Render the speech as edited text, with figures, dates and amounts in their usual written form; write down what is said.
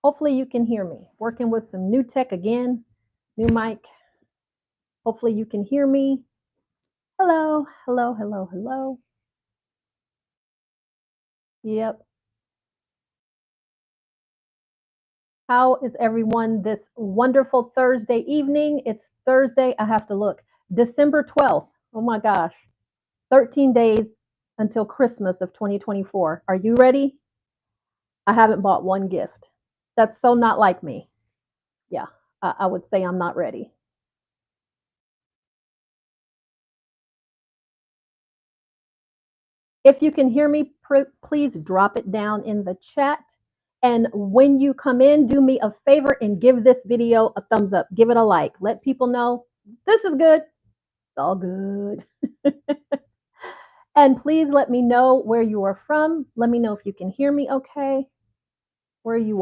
Hopefully you can hear me. Working with some new tech again, new mic. Hopefully you can hear me. Hello, hello, hello, hello. Yep. How is everyone this wonderful Thursday evening? It's Thursday. I have to look. December 12th. Oh my gosh. 13 days until Christmas of 2024. Are you ready? I haven't bought one gift. That's so not like me. Yeah, I would say I'm not ready. If you can hear me, please drop it down in the chat. And when you come in, do me a favor and give this video a thumbs up. Give it a like. Let people know this is good. It's all good. And please let me know where you are from. Let me know if you can hear me okay, where you